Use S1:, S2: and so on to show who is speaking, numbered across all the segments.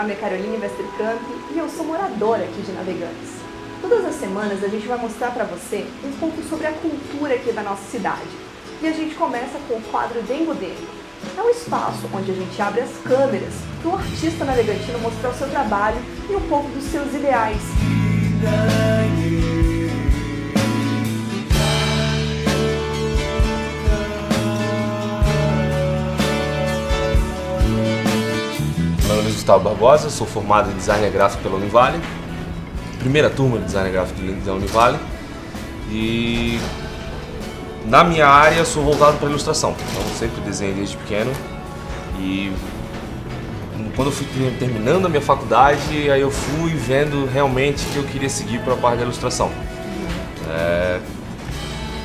S1: nome é Caroline Westerkamp e eu sou moradora aqui de Navegantes. Todas as semanas a gente vai mostrar para você um pouco sobre a cultura aqui da nossa cidade. E a gente começa com o quadro Dengo Dengo. É um espaço onde a gente abre as câmeras para o artista navegantino mostrar o seu trabalho e um pouco dos seus ideais.
S2: Meu nome é Gustavo Barbosa, sou formado em design gráfico pela Univale, primeira turma de design gráfico da Univale, e na minha área sou voltado para ilustração, então sempre desenhei desde pequeno. E quando eu fui terminando a minha faculdade, aí eu fui vendo realmente que eu queria seguir para a parte da ilustração.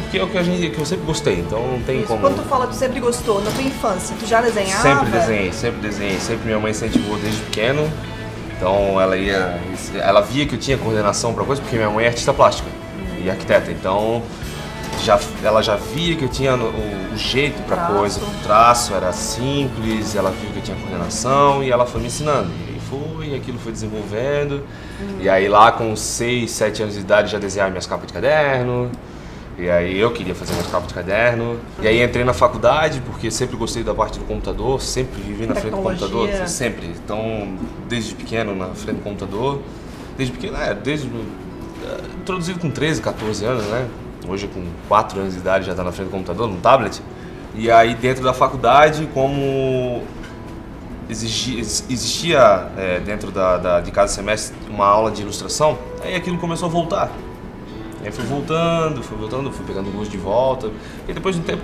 S2: Que é o que eu sempre gostei, então não tem como...
S1: Quando tu fala que tu sempre gostou, na tua infância, tu já desenhava?
S2: Sempre desenhei, sempre minha mãe incentivou desde pequeno. Então ela via que eu tinha coordenação para coisa, porque minha mãe é artista plástica e arquiteta, então ela já via que eu tinha o jeito para coisa, o traço era simples, ela viu que eu tinha coordenação e ela foi me ensinando. E aquilo foi desenvolvendo, e aí lá com 6, 7 anos de idade já desenhava minhas capas de caderno. E aí eu queria fazer minhas capas de caderno. E aí entrei na faculdade, porque sempre gostei da parte do computador, sempre vivi na frente do computador, sempre. Então, desde pequeno na frente do computador, desde pequeno, introduzido com 13, 14 anos, né? Hoje com 4 anos de idade já está na frente do computador, no tablet. E aí dentro da faculdade, como existia dentro de cada semestre uma aula de ilustração, aí aquilo começou a voltar. Aí fui voltando, fui pegando gosto de volta. E depois de um tempo,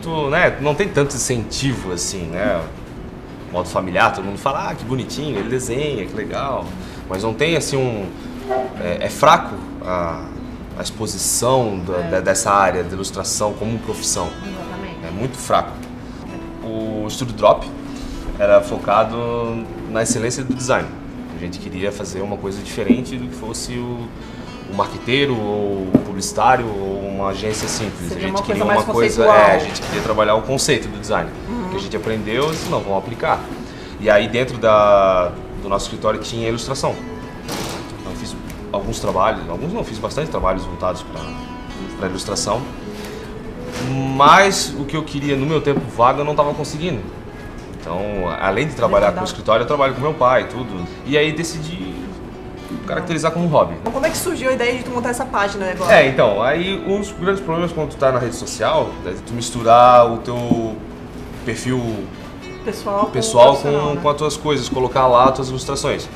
S2: não tem tanto incentivo assim, né? Modo familiar, todo mundo fala, que bonitinho, ele desenha, que legal. Mas não tem assim é fraco a exposição dessa área de ilustração como profissão.
S1: Exatamente.
S2: É muito fraco. O Estúdio Drop era focado na excelência do design. A gente queria fazer uma coisa diferente do que fosse o marqueteiro, ou o publicitário, ou uma agência simples.
S1: Seria
S2: a gente
S1: uma
S2: queria
S1: coisa mais
S2: uma coisa,
S1: conceitual.
S2: a gente queria trabalhar o conceito do design. Que a gente aprendeu e disse, não, vamos aplicar. E aí dentro do nosso escritório tinha ilustração. Então eu fiz alguns trabalhos, fiz bastante trabalhos voltados para ilustração. Mas o que eu queria no meu tempo vago eu não estava conseguindo. Então, além de trabalhar com o escritório, eu trabalho com meu pai e tudo. E aí decidi caracterizar como um hobby.
S1: Então, como é que surgiu a ideia de tu montar essa página agora?
S2: Então, aí um dos grandes problemas quando tu tá na rede social é tu misturar o teu perfil pessoal com as tuas coisas, colocar lá as tuas ilustrações.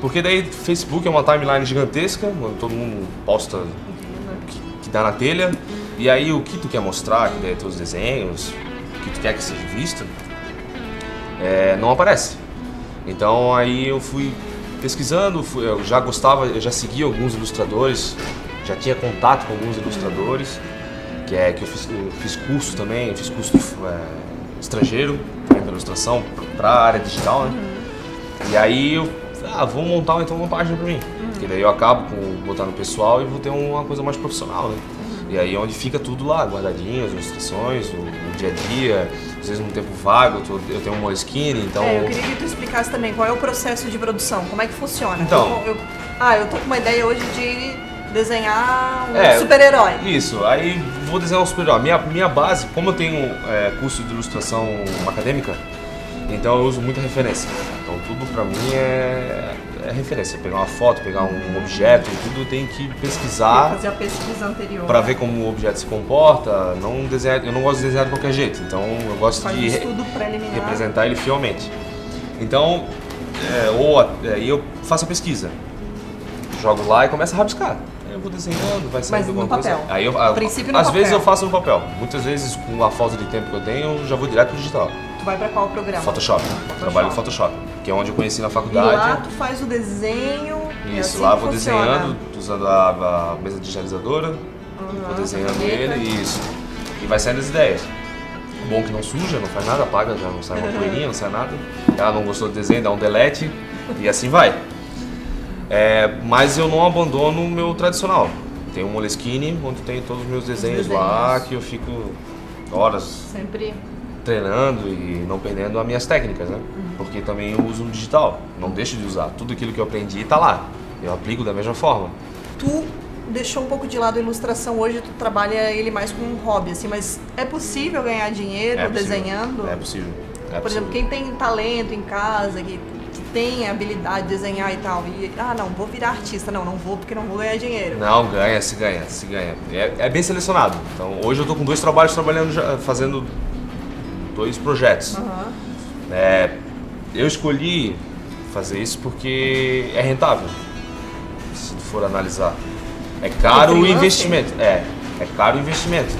S2: Porque daí Facebook é uma timeline gigantesca, onde todo mundo posta o que dá na telha, e aí o que tu quer mostrar, que daí é teus desenhos, o que tu quer que seja visto, não aparece. Então aí eu fui pesquisando, eu já seguia alguns ilustradores, já tinha contato com alguns ilustradores, que eu fiz curso também, eu fiz curso estrangeiro, também para ilustração, para a área digital, né? E aí eu vou montar então uma página para mim, porque daí eu acabo com botar no pessoal e vou ter uma coisa mais profissional, né? E aí onde fica tudo lá, guardadinho, as ilustrações, o dia a dia, às vezes num tempo vago, eu tenho um Moleskine, então...
S1: eu queria que tu explicasse também qual é o processo de produção, como é que funciona.
S2: Então...
S1: eu tô com uma ideia hoje de desenhar um super-herói.
S2: Isso, aí vou desenhar um super-herói. Minha base, como eu tenho curso de ilustração acadêmica, então eu uso muita referência. Então tudo pra mim é referência. Pegar uma foto, pegar um objeto, tudo tem que pesquisar.
S1: Fazer a pesquisa anterior.
S2: Pra ver como o objeto se comporta. Eu não gosto de desenhar de qualquer jeito. Então eu gosto de representar ele fielmente. Então, eu faço a pesquisa. Jogo lá e começo a rabiscar. Eu vou desenhando, vai saindo alguma coisa.
S1: Papel.
S2: Aí às vezes eu faço no papel. Muitas vezes, com a falta de tempo que eu tenho, eu já vou direto pro digital.
S1: Tu vai pra qual programa?
S2: Photoshop. Trabalho no Photoshop, que é onde eu conheci na faculdade.
S1: E lá tu faz o desenho.
S2: Isso,
S1: assim
S2: lá eu vou desenhando, usando a mesa digitalizadora, vou desenhando ele, isso. E vai saindo as ideias. Bom que não suja, não faz nada, apaga, já não sai uma poeirinha, não sai nada. Ela não gostou do desenho, dá um delete e assim vai. Mas eu não abandono o meu tradicional. Tem um Moleskine, onde tem todos os meus desenhos lá, que eu fico horas.
S1: Sempre
S2: treinando e não perdendo as minhas técnicas, né? Porque também eu uso no digital, não deixo de usar. Tudo aquilo que eu aprendi tá lá, eu aplico da mesma forma.
S1: Tu deixou um pouco de lado a ilustração, hoje tu trabalha ele mais como um hobby, assim, mas é possível ganhar dinheiro desenhando?
S2: É possível.
S1: Por exemplo, quem tem talento em casa, que tem a habilidade de desenhar e tal, e não, vou virar artista, não vou porque não vou ganhar dinheiro.
S2: Não, se ganha. É bem selecionado. Então hoje eu tô com 2 trabalhos trabalhando, fazendo 2 projetos. Eu escolhi fazer isso porque é rentável, se tu for analisar. É caro o investimento. É caro o investimento.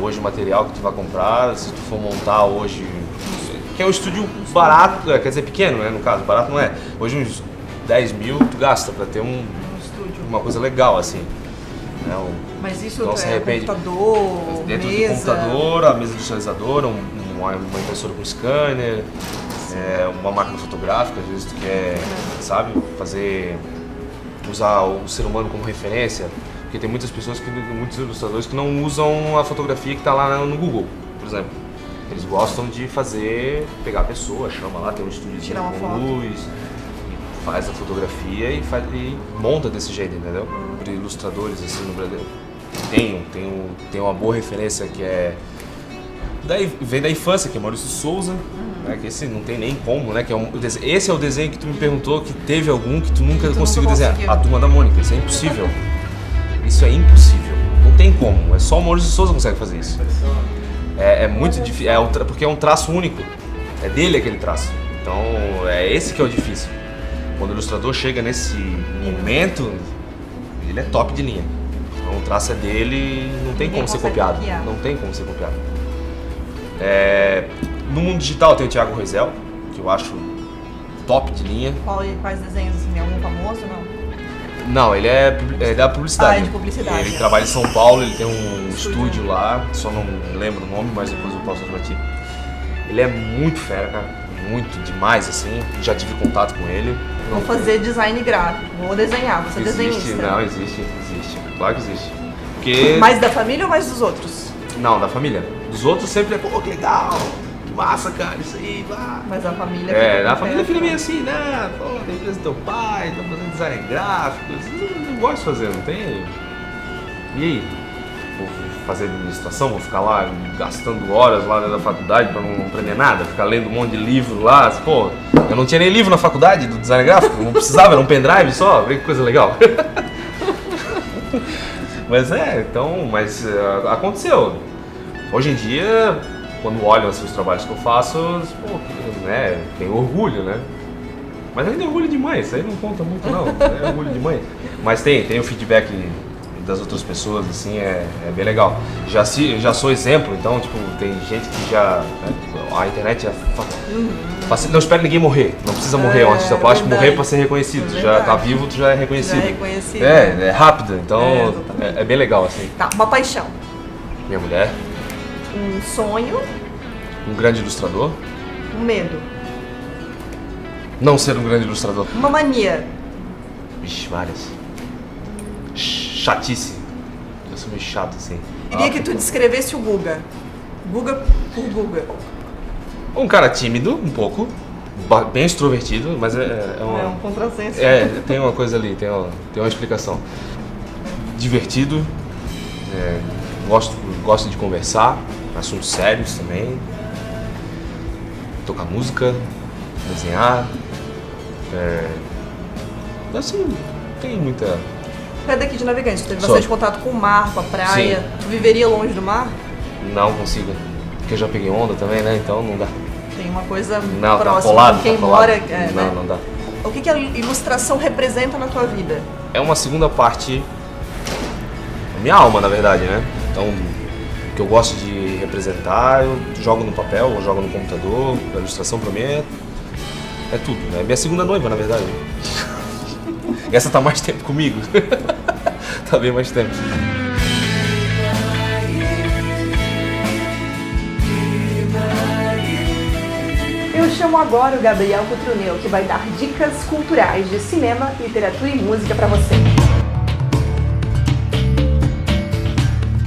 S2: Hoje o material que tu vai comprar, se tu for montar hoje, que é um estúdio barato, quer dizer pequeno, né, no caso, barato não é. Hoje uns 10 mil tu gasta pra ter uma coisa legal assim.
S1: Mas isso então, computador,
S2: dentro
S1: mesa...
S2: do computador, a mesa digitalizadora, uma impressora com scanner, uma máquina fotográfica, às vezes tu quer, sabe, usar o ser humano como referência, porque tem muitas pessoas, muitos ilustradores que não usam a fotografia que está lá no Google, por exemplo. Eles gostam de pegar a pessoa, chama lá, tem um estúdiozinho com luz, faz a fotografia e monta desse jeito, entendeu? Por ilustradores assim no Brasil. Tem uma boa referência que vem da infância, que é Maurício Souza, né, que esse não tem nem como, né? Esse é o desenho que tu me perguntou que teve algum que tu nunca conseguiu desenhar. A Turma da Mônica, isso é impossível. Isso é impossível, não tem como, é só o Maurício Souza que consegue fazer isso. É muito difícil, porque é um traço único, é dele aquele traço, então é esse que é o difícil. Quando o ilustrador chega nesse momento, ele é top de linha, então o traço é dele e não tem como ser copiado, não tem como ser copiado. No mundo digital tem o Thiago Rezel, que eu acho top de linha.
S1: Quais desenhos, assim, algum famoso ou não?
S2: Não, ele é da publicidade.
S1: É de publicidade.
S2: Ele trabalha em São Paulo, ele tem um estúdio lá, só não lembro o nome, mas depois eu posso pra ti. Ele é muito fera, cara, muito demais, assim, já tive contato com ele.
S1: Vou fazer design gráfico, vou desenhar, você desenhista.
S2: Não, existe, claro que existe. Porque...
S1: Mais da família ou mais dos outros?
S2: Não, da família. Dos outros sempre é, pô, que legal, que massa, cara, isso aí, vá.
S1: Mas a família...
S2: a família fica meio assim, né, pô, tem empresa do teu pai, tá fazendo design gráfico, eu não gosto de fazer, não tem... E aí? Vou fazer administração, vou ficar lá gastando horas lá na faculdade pra não aprender nada, ficar lendo um monte de livro lá, pô, eu não tinha nem livro na faculdade do design gráfico, não precisava, era um pendrive só, vê que coisa legal. Mas aconteceu. Hoje em dia, quando olham assim, os trabalhos que eu faço, pô, né, tem orgulho, né? Mas ainda é orgulho de mãe, isso aí não conta muito não, é orgulho de mãe. Mas tem o feedback das outras pessoas, assim, é bem legal. Já sou exemplo, então, tipo, tem gente que já... Né, a internet não espera ninguém morrer, não precisa morrer, um artista plástico morrer para ser reconhecido, tu já tá vivo, tu já é reconhecido.
S1: Já é reconhecido.
S2: É rápido, então é bem legal, assim.
S1: Tá, uma paixão.
S2: Minha mulher.
S1: Um sonho.
S2: Um grande ilustrador.
S1: Um medo.
S2: Não ser um grande ilustrador.
S1: Uma mania.
S2: Vixe, várias. Chatice. Eu sou meio chato, assim.
S1: Queria que tu descrevesse o Guga. Guga por Guga.
S2: Um cara tímido, um pouco. Bem extrovertido, mas é
S1: um contrassenso.
S2: Tem uma coisa ali, tem uma explicação. Divertido. Gosto de conversar. Assuntos sérios também. Tocar música. Desenhar. Assim, tem muita...
S1: Tu é daqui de Navegantes, tu teve bastante contato com o mar, com a praia. Sim. Tu viveria longe do mar?
S2: Não consigo, porque eu já peguei onda também, né? Então não dá.
S1: Tem uma coisa
S2: não,
S1: próxima,
S2: tá colado,
S1: quem
S2: tá colado.
S1: mora...
S2: Não dá.
S1: O que a ilustração representa na tua vida?
S2: É uma segunda parte da minha alma, na verdade, né? Então, o que eu gosto de representar, eu jogo no papel, eu jogo no computador. A ilustração pra mim é tudo, né? É minha segunda noiva, na verdade. Essa tá mais tempo comigo. Tá bem mais tempo.
S1: Eu chamo agora o Gabriel Cotruneu, que vai dar dicas culturais de cinema, literatura e música pra você.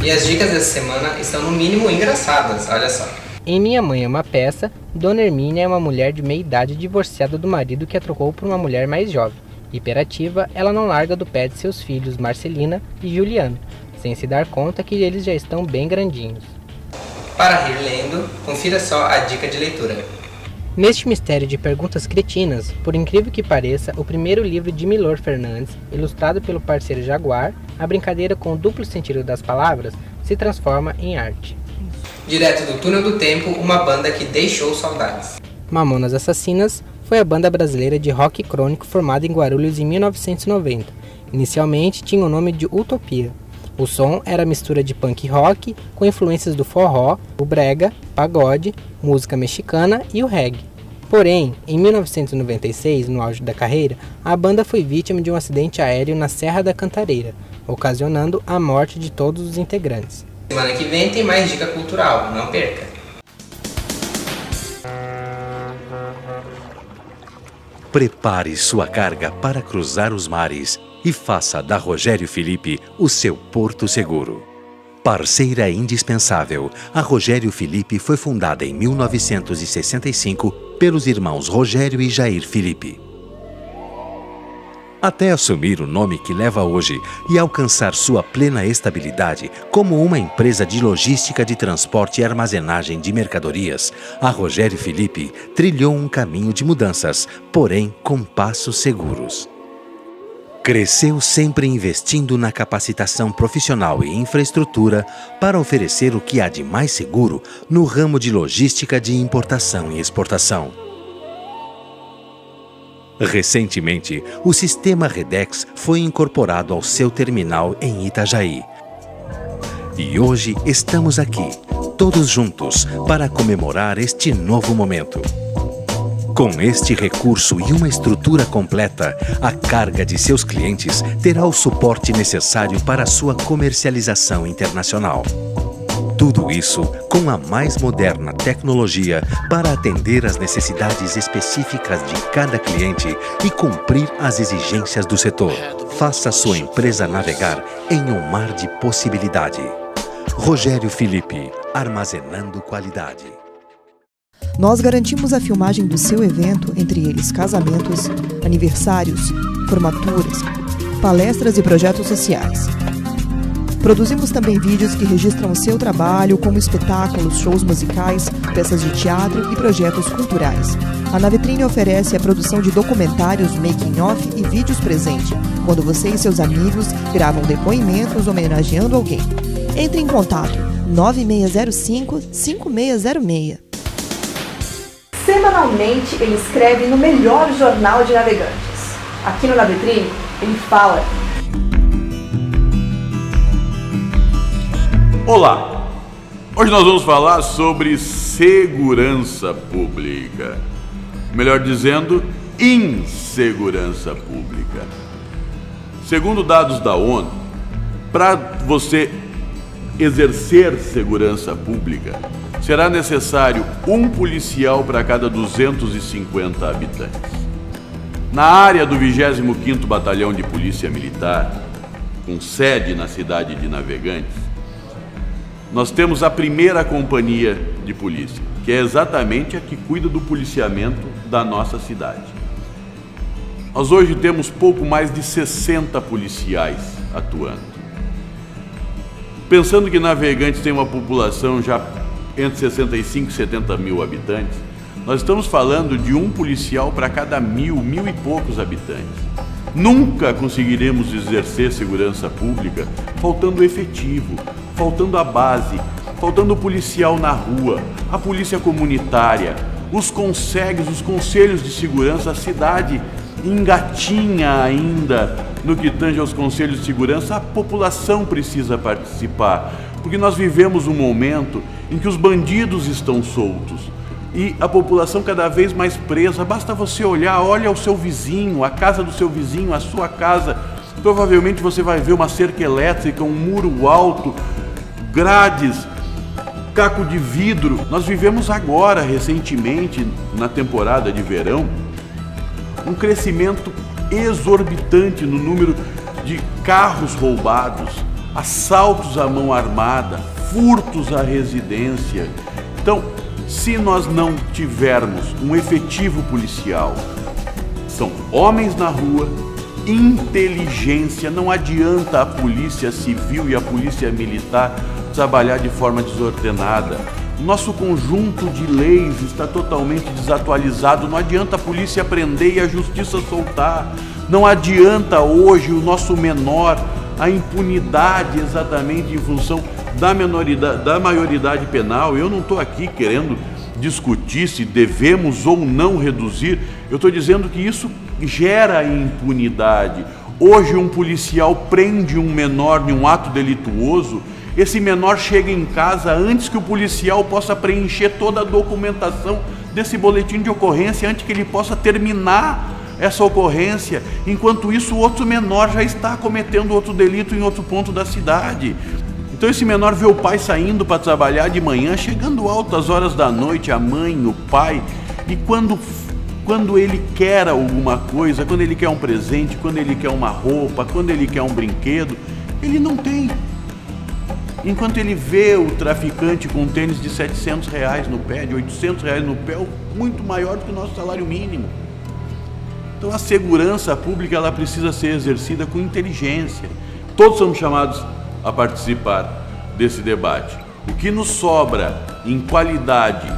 S3: E as dicas dessa semana estão no mínimo engraçadas, olha só. Em Minha Mãe é uma Peça, Dona Hermínia é uma mulher de meia idade divorciada do marido que a trocou por uma mulher mais jovem. Hiperativa, ela não larga do pé de seus filhos Marcelina e Juliano, sem se dar conta que eles já estão bem grandinhos.
S4: Para rir lendo, confira só a dica de leitura.
S3: Neste mistério de perguntas cretinas, por incrível que pareça, o primeiro livro de Milor Fernandes, ilustrado pelo parceiro Jaguar, a brincadeira com o duplo sentido das palavras se transforma em arte.
S4: Direto do Túnel do Tempo, uma banda que deixou saudades.
S3: Mamonas Assassinas foi a banda brasileira de rock crônico formada em Guarulhos em 1990. Inicialmente tinha o nome de Utopia. O som era a mistura de punk rock com influências do forró, o brega, pagode, música mexicana e o reggae. Porém, em 1996, no auge da carreira, a banda foi vítima de um acidente aéreo na Serra da Cantareira, ocasionando a morte de todos os integrantes.
S4: Semana que vem tem mais dica cultural, não perca!
S5: Prepare sua carga para cruzar os mares e faça da Rogério Filipe o seu porto seguro. Parceira indispensável, a Rogério Filipe foi fundada em 1965 pelos irmãos Rogério e Jair Filipe. Até assumir o nome que leva hoje e alcançar sua plena estabilidade como uma empresa de logística de transporte e armazenagem de mercadorias, a Rogério Filipe trilhou um caminho de mudanças, porém com passos seguros. Cresceu sempre investindo na capacitação profissional e infraestrutura para oferecer o que há de mais seguro no ramo de logística de importação e exportação. Recentemente, o sistema Redex foi incorporado ao seu terminal em Itajaí. E hoje estamos aqui, todos juntos, para comemorar este novo momento. Com este recurso e uma estrutura completa, a carga de seus clientes terá o suporte necessário para sua comercialização internacional. Tudo isso com a mais moderna tecnologia para atender às necessidades específicas de cada cliente e cumprir as exigências do setor. Faça sua empresa navegar em um mar de possibilidade. Rogério Filipe, armazenando qualidade.
S6: Nós garantimos a filmagem do seu evento, entre eles casamentos, aniversários, formaturas, palestras e projetos sociais. Produzimos também vídeos que registram o seu trabalho, como espetáculos, shows musicais, peças de teatro e projetos culturais. A Navitrine oferece a produção de documentários, making-off e vídeos presente, quando você e seus amigos gravam depoimentos homenageando alguém. Entre em contato 9605-5606.
S1: Semanalmente ele escreve no melhor jornal de navegantes. Aqui no Navitrine, ele fala.
S7: Olá! Hoje nós vamos falar sobre segurança pública. Melhor dizendo, insegurança pública. Segundo dados da ONU, para você exercer segurança pública, será necessário um policial para cada 250 habitantes. Na área do 25º Batalhão de Polícia Militar, com sede na cidade de Navegantes, nós temos a primeira companhia de polícia, que é exatamente a que cuida do policiamento da nossa cidade. Nós hoje temos pouco mais de 60 policiais atuando. Pensando que Navegantes tem uma população já entre 65 e 70 mil habitantes, nós estamos falando de um policial para cada mil e poucos habitantes. Nunca conseguiremos exercer segurança pública faltando efetivo, faltando a base, faltando o policial na rua, a polícia comunitária, os conselhos de segurança. A cidade engatinha ainda no que tange aos conselhos de segurança. A população precisa participar, porque nós vivemos um momento em que os bandidos estão soltos e a população cada vez mais presa. Basta você olha o seu vizinho, a casa do seu vizinho, a sua casa. Provavelmente você vai ver uma cerca elétrica, um muro alto, grades, caco de vidro. Nós vivemos agora, recentemente, na temporada de verão, um crescimento exorbitante no número de carros roubados, assaltos à mão armada, furtos à residência. Então, Se nós não tivermos um efetivo policial, são homens na rua, inteligência, não adianta a polícia civil e a polícia militar trabalhar de forma desordenada. Nosso conjunto de leis está totalmente desatualizado, não adianta a polícia prender e a justiça soltar. Não adianta hoje o nosso menor, a impunidade exatamente em função da maioridade penal. Eu não estou aqui querendo discutir se devemos ou não reduzir, eu estou dizendo que isso gera impunidade. Hoje um policial prende um menor em um ato delituoso, esse menor chega em casa antes que o policial possa preencher toda a documentação desse boletim de ocorrência, antes que ele possa terminar essa ocorrência. Enquanto isso, o outro menor já está cometendo outro delito em outro ponto da cidade. Então esse menor vê o pai saindo para trabalhar de manhã, chegando altas horas da noite, a mãe, o pai, e quando ele quer alguma coisa, quando ele quer um presente, quando ele quer uma roupa, quando ele quer um brinquedo, ele não tem. Enquanto ele vê o traficante com um tênis de R$700 no pé, de R$800 no pé, muito maior do que o nosso salário mínimo. Então a segurança pública, ela precisa ser exercida com inteligência. Todos somos chamados a participar desse debate. O que nos sobra em qualidade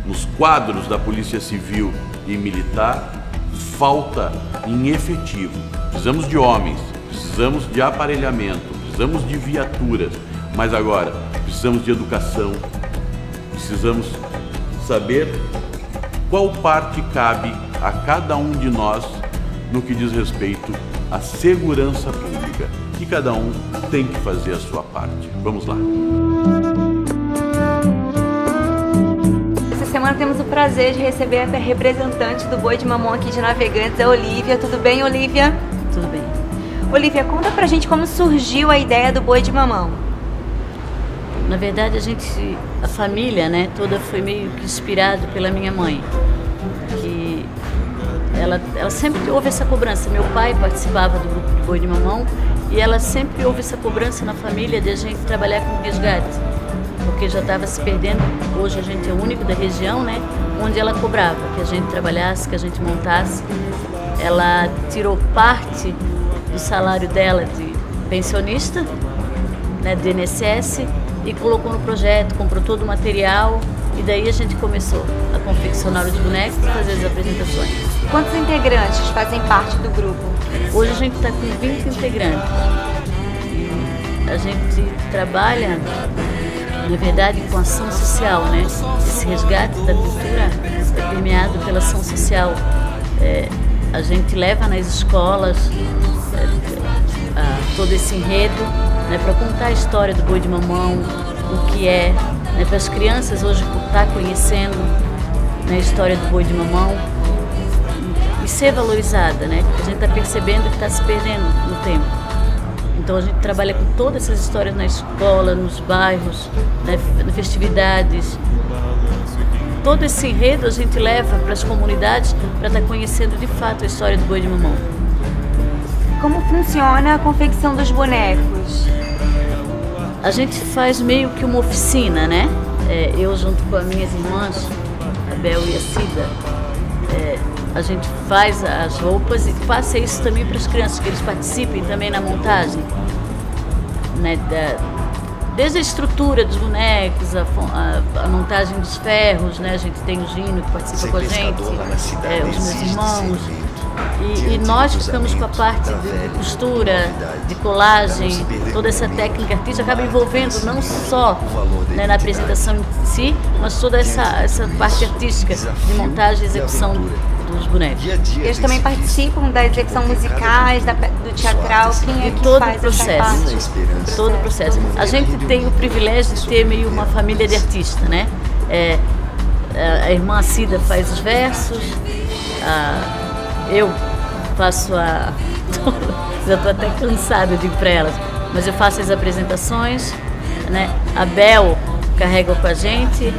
S7: nos quadros da Polícia Civil e Militar, falta em efetivo. Precisamos de homens, precisamos de aparelhamento, precisamos de viaturas, mas agora precisamos de educação, precisamos saber qual parte cabe a cada um de nós no que diz respeito à segurança pública, que cada um tem que fazer a sua parte. Vamos lá.
S8: Essa semana temos o prazer de receber a representante do Boi de Mamão aqui de Navegantes, a Olívia. Tudo bem, Olívia?
S9: Tudo bem.
S8: Olívia, conta pra gente como surgiu a ideia do Boi de Mamão.
S9: Na verdade, a família, né, toda foi meio que inspirada pela minha mãe, que ela sempre houve essa cobrança. Meu pai participava do grupo de Boi de Mamão e ela sempre houve essa cobrança na família de a gente trabalhar com resgate, porque já estava se perdendo. Hoje a gente é o único da região, né, onde ela cobrava que a gente trabalhasse, que a gente montasse. Ela tirou parte do salário dela de pensionista, né, do INSS, e colocou no projeto, comprou todo o material, e daí a gente começou a confeccionar os bonecos e fazer as apresentações.
S8: Quantos integrantes fazem parte do grupo?
S9: Hoje a gente está com 20 integrantes. A gente trabalha, na verdade, com ação social, né? Esse resgate da cultura é permeado pela ação social. A gente leva nas escolas todo esse enredo, né, para contar a história do Boi de Mamão, o que é, né, para as crianças hoje estar conhecendo, né, a história do Boi de Mamão e ser valorizada, né, porque a gente está percebendo que está se perdendo no tempo. Então a gente trabalha com todas essas histórias na escola, nos bairros, né, nas festividades. Todo esse enredo a gente leva para as comunidades para estar conhecendo de fato a história do Boi de Mamão.
S8: Como funciona a confecção dos bonecos?
S9: A gente faz meio que uma oficina, né? Eu junto com as minhas irmãs, a Bel e a Cida, a gente faz as roupas e passa isso também para as crianças, que eles participem também na montagem, né? Desde a estrutura dos bonecos, a montagem dos ferros, né? A gente tem o Gino que participa com a gente, os meus irmãos. E nós ficamos com a parte de costura, de colagem, toda essa técnica artística acaba envolvendo não só, né, na apresentação em si, mas toda essa parte artística de montagem e execução dos bonecos.
S8: Eles também participam da execução musicais, do teatral, quem é que
S9: todo
S8: faz essa parte?
S9: Todo o processo. A gente tem o privilégio de ter meio uma família de artistas, né? A irmã Cida faz os versos, eu faço já estou até cansada de ir para elas, mas eu faço as apresentações, né? A Bel carrega com a gente,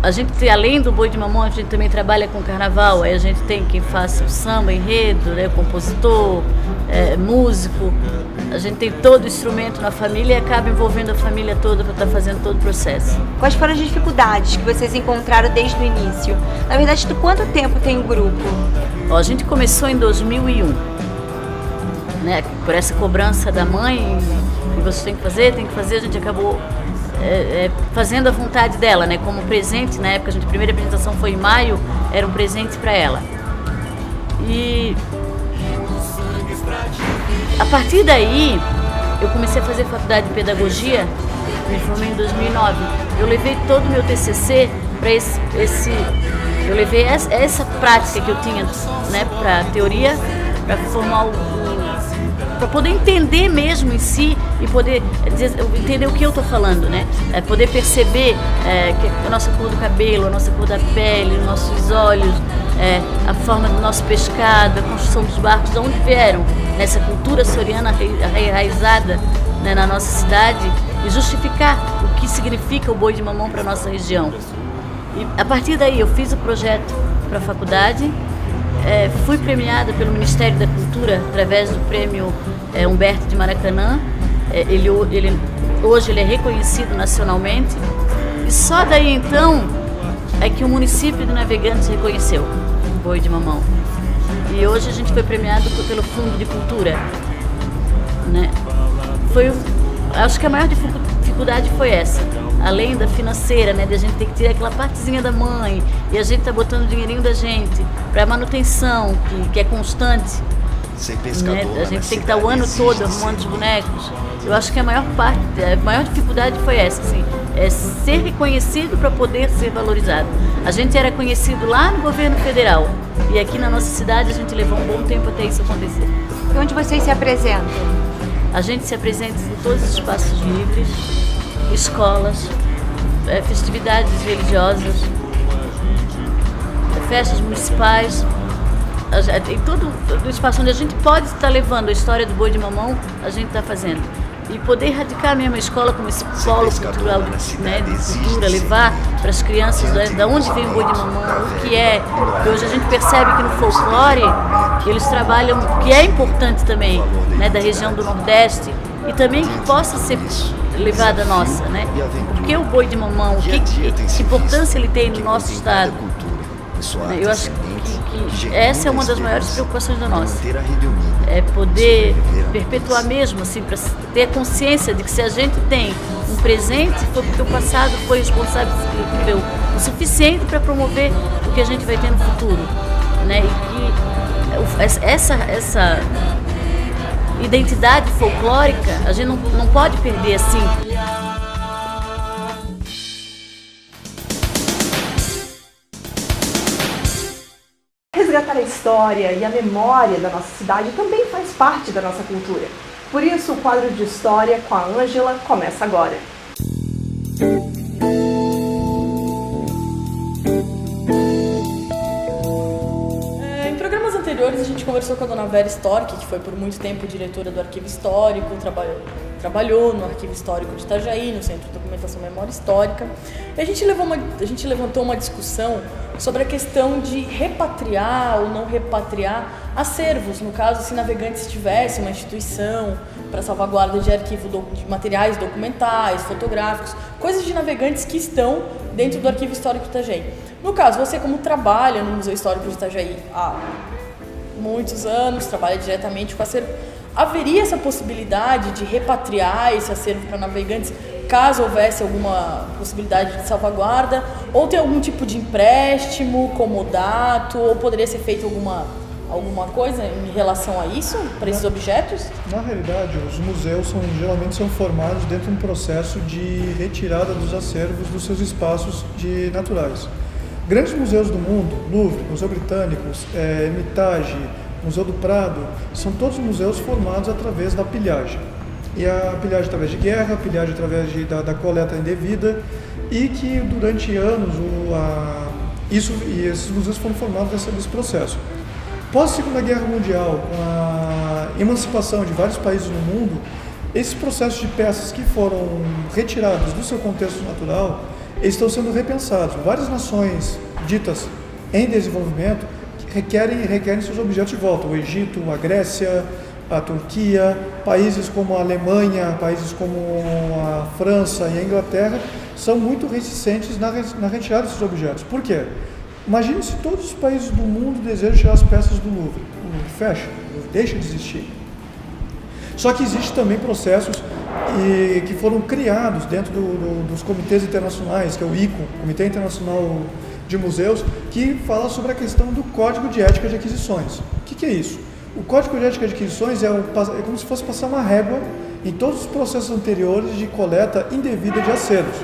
S9: A gente, além do boi de mamão, a gente também trabalha com carnaval. Aí a gente tem quem faça o samba, enredo, né, compositor, músico. A gente tem todo o instrumento na família e acaba envolvendo a família toda para estar fazendo todo o processo.
S8: Quais foram as dificuldades que vocês encontraram desde o início? Na verdade, quanto tempo tem o grupo?
S9: A gente começou em 2001, né, por essa cobrança da mãe, que você tem que fazer, a gente acabou fazendo a vontade dela, né, como presente. Na época, a primeira apresentação foi em maio, era um presente para ela. E a partir daí, eu comecei a fazer faculdade de pedagogia, me formei em 2009. Eu levei todo o meu TCC para eu levei essa prática que eu tinha, né, para teoria, para formar para poder entender mesmo em si e poder entender o que eu estou falando, né? Poder perceber que a nossa cor do cabelo, a nossa cor da pele, os nossos olhos, a forma do nosso pescado, a construção dos barcos, de onde vieram, nessa cultura açoriana enraizada, né, na nossa cidade, e justificar o que significa o boi de mamão para a nossa região. E a partir daí eu fiz o projeto para a faculdade, fui premiada pelo Ministério da Cultura através do prêmio Humberto de Maracanã. Hoje ele é reconhecido nacionalmente, e só daí então é que o município de Navegantes reconheceu o boi de mamão. E hoje a gente foi premiado pelo Fundo de Cultura, né? Acho que a maior dificuldade foi essa, além da financeira, né, de a gente ter que tirar aquela partezinha da mãe, e a gente tá botando o dinheirinho da gente para manutenção, que é constante. Né? A gente tem que estar o ano todo arrumando os bonecos. Eu acho que a maior dificuldade foi essa, assim, ser reconhecido para poder ser valorizado. A gente era conhecido lá no governo federal, e aqui na nossa cidade a gente levou um bom tempo até isso acontecer.
S8: E onde vocês se apresentam?
S9: A gente se apresenta em todos os espaços livres, escolas, festividades religiosas, festas municipais. Em todo o espaço onde a gente pode estar levando a história do boi de mamão, a gente está fazendo. E poder erradicar mesmo a escola como esse polo cultural, né, de cultura, levar para as crianças de onde vem o boi de mamão, o que é. Porque hoje a gente percebe que no folclore eles trabalham, que é importante também, né, da região do Nordeste, e também que possa ser levada nossa, né? Porque o boi de mamão, que importância ele tem no nosso estado? Eu acho que essa é uma das maiores preocupações da nossa. É poder perpetuar mesmo, assim, para ter a consciência de que se a gente tem um presente, foi porque o passado foi responsável o suficiente para promover o que a gente vai ter no futuro, né? E que essa identidade folclórica a gente não pode perder assim.
S1: Resgatar a história e a memória da nossa cidade também faz parte da nossa cultura. Por isso, o quadro de história com a Ângela começa agora.
S10: Em programas anteriores, a gente conversou com a dona Vera Storck, que foi por muito tempo diretora do Arquivo Histórico, trabalhou no Arquivo Histórico de Itajaí, no Centro de Documentação e Memória Histórica. E a gente levantou uma discussão sobre a questão de repatriar ou não repatriar acervos. No caso, se Navegantes tivesse uma instituição para salvaguarda de arquivo de materiais documentais, fotográficos, coisas de Navegantes que estão dentro do Arquivo Histórico de Itajaí. No caso, você como trabalha no Museu Histórico de Itajaí há muitos anos, trabalha diretamente com acervo, haveria essa possibilidade de repatriar esse acervo para Navegantes, caso houvesse alguma possibilidade de salvaguarda, ou ter algum tipo de empréstimo, comodato, ou poderia ser feito alguma coisa em relação a isso, para esses objetos?
S11: Na realidade, os museus geralmente são formados dentro de um processo de retirada dos acervos dos seus espaços naturais. Grandes museus do mundo, Louvre, Museu Britânico, Hermitage, Museu do Prado, são todos museus formados através da pilhagem. E a pilhagem através de guerra, a pilhagem através da coleta indevida, e que durante anos esses museus foram formados nesse processo. Pós-Segunda Guerra Mundial, com a emancipação de vários países no mundo, esses processos de peças que foram retiradas do seu contexto natural, eles estão sendo repensados. Várias nações ditas em desenvolvimento requerem seus objetos de volta. O Egito, a Grécia, a Turquia, países como a Alemanha, países como a França e a Inglaterra são muito reticentes na retirada desses objetos. Por quê? Imagine se todos os países do mundo desejam tirar as peças do Louvre. O Louvre fecha, o Louvre deixa de existir. Só que existe também processos que foram criados dentro dos comitês internacionais, que é o ICO, Comitê Internacional de Museus, que fala sobre a questão do Código de Ética de Aquisições. O que é isso? O Código de Ética de Aquisições é como se fosse passar uma régua em todos os processos anteriores de coleta indevida de acervos.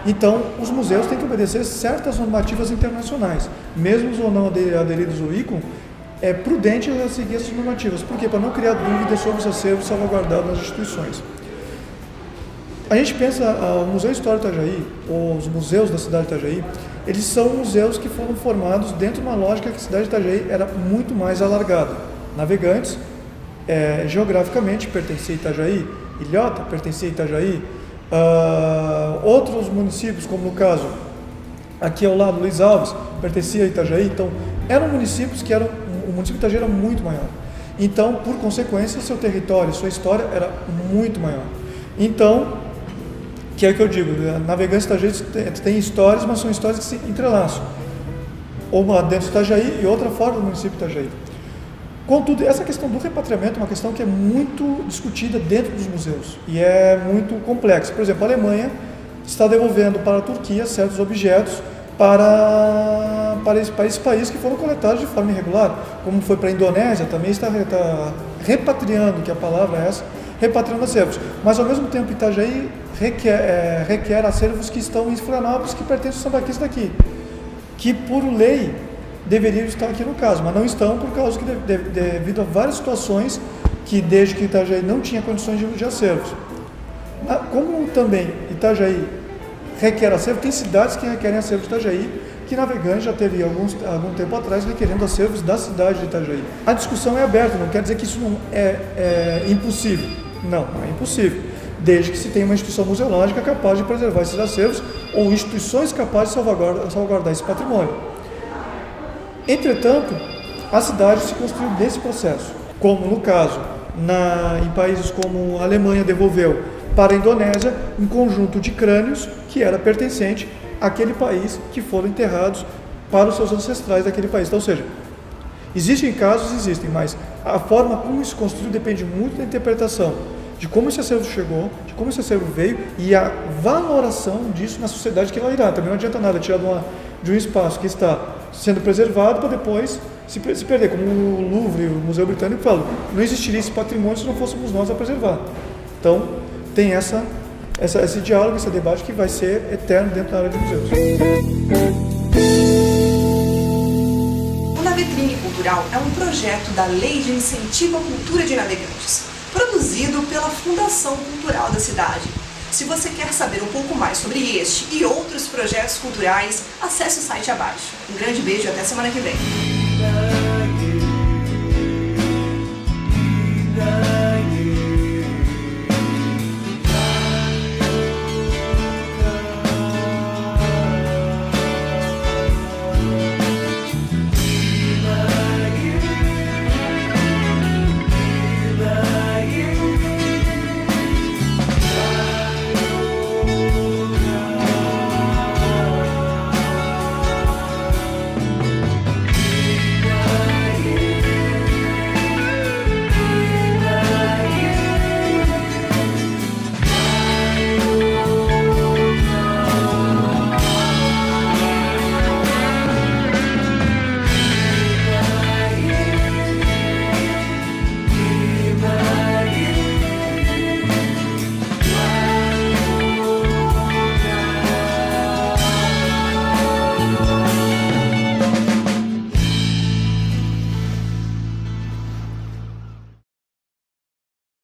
S11: Então, os museus têm que obedecer certas normativas internacionais. Mesmo ou não aderidos ao ICO, é prudente seguir essas normativas. Por quê? Para não criar dúvidas sobre os acervos salvaguardados nas instituições. A gente pensa, o Museu Histórico Itajaí, ou os museus da cidade de Itajaí, eles são museus que foram formados dentro de uma lógica que a cidade de Itajaí era muito mais alargada. Navegantes, geograficamente, pertencia a Itajaí, Ilhota pertencia a Itajaí, outros municípios, como no caso, aqui ao lado, Luiz Alves, pertencia a Itajaí, então eram municípios que o município de Itajaí era muito maior. Então, por consequência, seu território, sua história era muito maior. Então, que é o que eu digo, Navegantes Itajaí tem histórias, mas são histórias que se entrelaçam. Uma dentro de Itajaí e outra fora do município de Itajaí. Contudo, essa questão do repatriamento é uma questão que é muito discutida dentro dos museus e é muito complexa. Por exemplo, a Alemanha está devolvendo para a Turquia certos objetos para esse país que foram coletados de forma irregular, como foi para a Indonésia, também está repatriando, que a palavra é essa, repatriando acervos. Mas, ao mesmo tempo, Itajaí requer acervos que estão em Florianópolis, que pertencem aos sambaquistas daqui, que, por lei, deveriam estar aqui no caso, mas não estão por causa que, devido a várias situações, que desde que Itajaí não tinha condições de acervos. Como também Itajaí requer acervo, tem cidades que requerem acervos de Itajaí, que Navegantes já teve algum tempo atrás requerendo acervos da cidade de Itajaí. A discussão é aberta, não quer dizer que isso não é impossível. Não é impossível, desde que se tenha uma instituição museológica capaz de preservar esses acervos ou instituições capazes de salvaguardar esse patrimônio. Entretanto, a cidade se construiu nesse processo, como no caso, em países como a Alemanha devolveu para a Indonésia um conjunto de crânios que era pertencente àquele país, que foram enterrados para os seus ancestrais daquele país. Então, ou seja, existem casos, mas a forma como isso se construiu depende muito da interpretação, de como esse acervo chegou, de como esse acervo veio e a valoração disso na sociedade que ela irá. Também não adianta nada tirar de um espaço que está sendo preservado para depois se perder, como o Louvre, o Museu Britânico falam, não existiria esse patrimônio se não fôssemos nós a preservar. Então, tem esse diálogo, esse debate que vai ser eterno dentro da área de museus.
S1: O Navetrine Cultural é um projeto da Lei de Incentivo à Cultura de Navegantes, produzido pela Fundação Cultural da cidade. Se você quer saber um pouco mais sobre este e outros projetos culturais, acesse o site abaixo. Um grande beijo e até semana que vem.